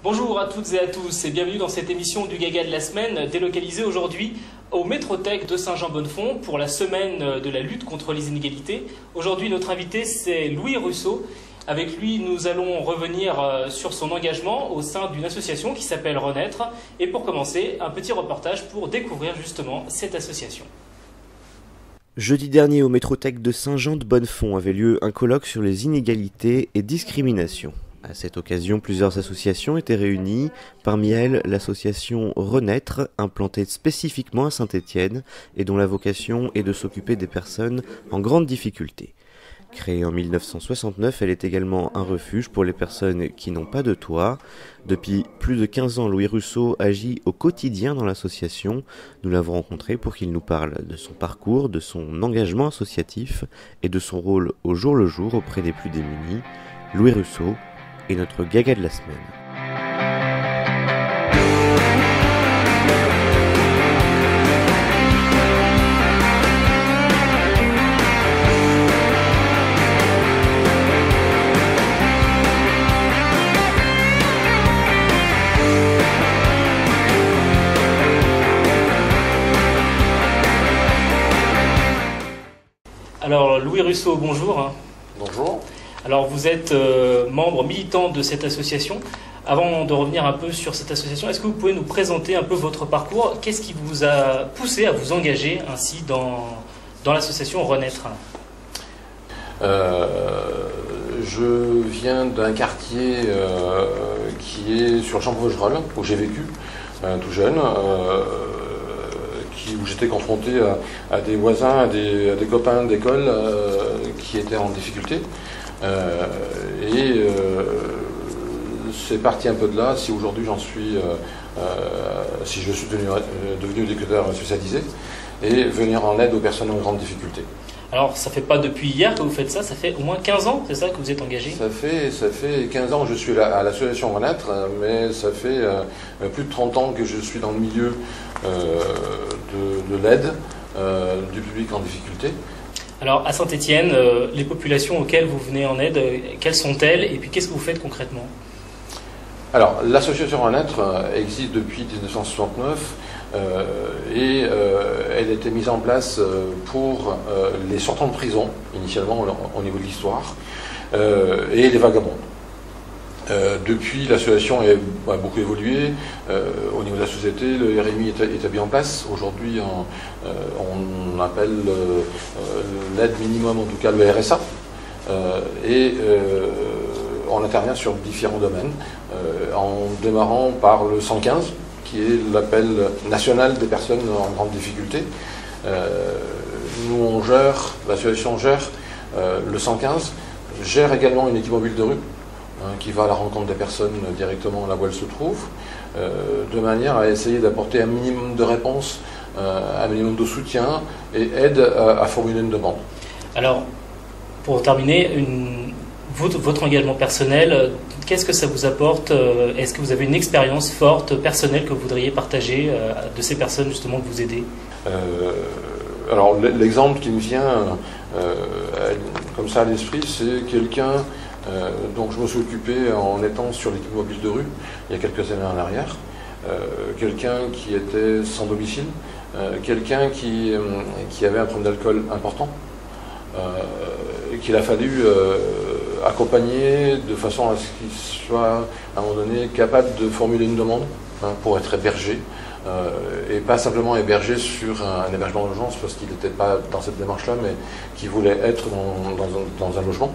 Bonjour à toutes et à tous et bienvenue dans cette émission du Gaga de la semaine, délocalisée aujourd'hui au Métrothèque de Saint-Jean-Bonnefond pour la semaine de la lutte contre les inégalités. Aujourd'hui, notre invité, c'est Louis Russo. Avec lui, nous allons revenir sur son engagement au sein d'une association qui s'appelle Renaître. Et pour commencer, un petit reportage pour découvrir justement cette association. Jeudi dernier, au Métrothèque de Saint-Jean-de-Bonnefond avait lieu un colloque sur les inégalités et discriminations. À cette occasion, plusieurs associations étaient réunies, parmi elles l'association Renaître, implantée spécifiquement à Saint-Étienne et dont la vocation est de s'occuper des personnes en grande difficulté. Créée en 1969, elle est également un refuge pour les personnes qui n'ont pas de toit. Depuis plus de 15 ans, Louis Russo agit au quotidien dans l'association. Nous l'avons rencontré pour qu'il nous parle de son parcours, de son engagement associatif et de son rôle au jour le jour auprès des plus démunis. Louis Russo est notre gaga de la semaine. Alors Louis Russo, bonjour. Bonjour. Alors vous êtes membre militant de cette association. Avant de revenir un peu sur cette association, est-ce que vous pouvez nous présenter un peu votre parcours? Qu'est-ce qui vous a poussé à vous engager ainsi dans l'association Renaître? Je viens d'un quartier qui est sur Champs-Vaugerolles, où j'ai vécu tout jeune, où j'étais confronté à des voisins, à des copains d'école qui étaient en difficulté. C'est parti un peu de là, si aujourd'hui si je suis devenu éducateur spécialisé, et venir en aide aux personnes en grande difficulté. Alors, ça fait pas depuis hier que vous faites ça, ça fait au moins 15 ans, c'est ça, que vous êtes engagé? Ça fait 15 ans que je suis à l'association Renaître, mais ça fait plus de 30 ans que je suis dans le milieu de l'aide du public en difficulté. Alors, à Saint-Étienne, les populations auxquelles vous venez en aide, quelles sont-elles et puis qu'est-ce que vous faites concrètement? Alors, l'association Renaître existe depuis 1969 et elle a été mise en place pour les sortants de prison, initialement au niveau de l'histoire, et les vagabonds. Depuis, l'association a beaucoup évolué. Au niveau de la société, le RMI est établi en place. Aujourd'hui, on appelle l'aide minimum, en tout cas le RSA. On intervient sur différents domaines, en démarrant par le 115, qui est l'appel national des personnes en grande difficulté. Nous, l'association gère le 115, gère également une équipe mobile de rue, qui va à la rencontre des personnes directement là où elles se trouvent, de manière à essayer d'apporter un minimum de réponse, un minimum de soutien et aide à formuler une demande. Alors, pour terminer, votre engagement personnel, qu'est-ce que ça vous apporte? Est-ce que vous avez une expérience forte, personnelle, que vous voudriez partager de ces personnes justement que vous aidez? Alors, l'exemple qui me vient comme ça à l'esprit, c'est quelqu'un dont je me suis occupé en étant sur l'équipe mobile de rue il y a quelques années en arrière. Quelqu'un qui était sans domicile, quelqu'un qui avait un problème d'alcool important, qu'il a fallu accompagner de façon à ce qu'il soit à un moment donné capable de formuler une demande pour être hébergé, et pas simplement hébergé sur un hébergement d'urgence parce qu'il n'était pas dans cette démarche-là, mais qui voulait être dans un logement.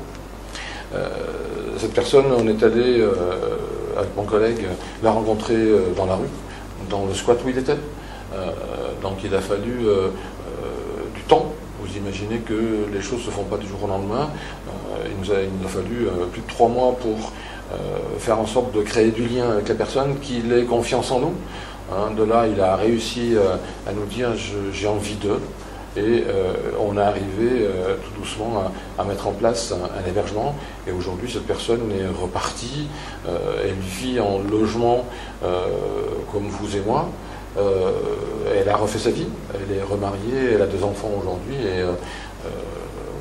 Cette personne, on est allé, avec mon collègue, la rencontrer dans la rue, dans le squat où il était. Donc il a fallu du temps. Vous imaginez que les choses ne se font pas du jour au lendemain. Il nous a fallu plus de 3 mois pour faire en sorte de créer du lien avec la personne, qu'il ait confiance en nous. De là, il a réussi à nous dire « j'ai envie d'eux ». Et on est arrivé tout doucement à mettre en place un hébergement. Et aujourd'hui, cette personne est repartie. Elle vit en logement comme vous et moi. Elle a refait sa vie. Elle est remariée. Elle a 2 enfants aujourd'hui. Et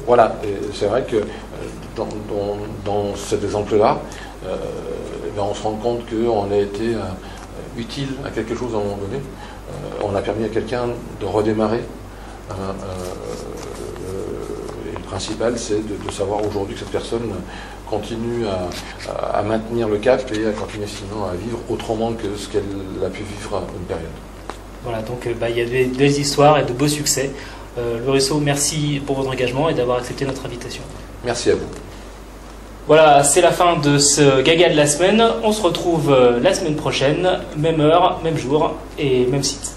voilà. C'est vrai que dans cet exemple-là, on se rend compte qu'on a été utile à quelque chose à un moment donné. On a permis à quelqu'un de redémarrer. Et le principal, c'est de savoir aujourd'hui que cette personne continue à maintenir le cap et à continuer sinon à vivre autrement que ce qu'elle a pu vivre une période. Voilà, donc il y a des belles histoires et de beaux succès. Louis Russo, merci pour votre engagement et d'avoir accepté notre invitation. Merci à vous. Voilà, c'est la fin de ce Gaga de la semaine. On se retrouve la semaine prochaine, même heure, même jour et même site.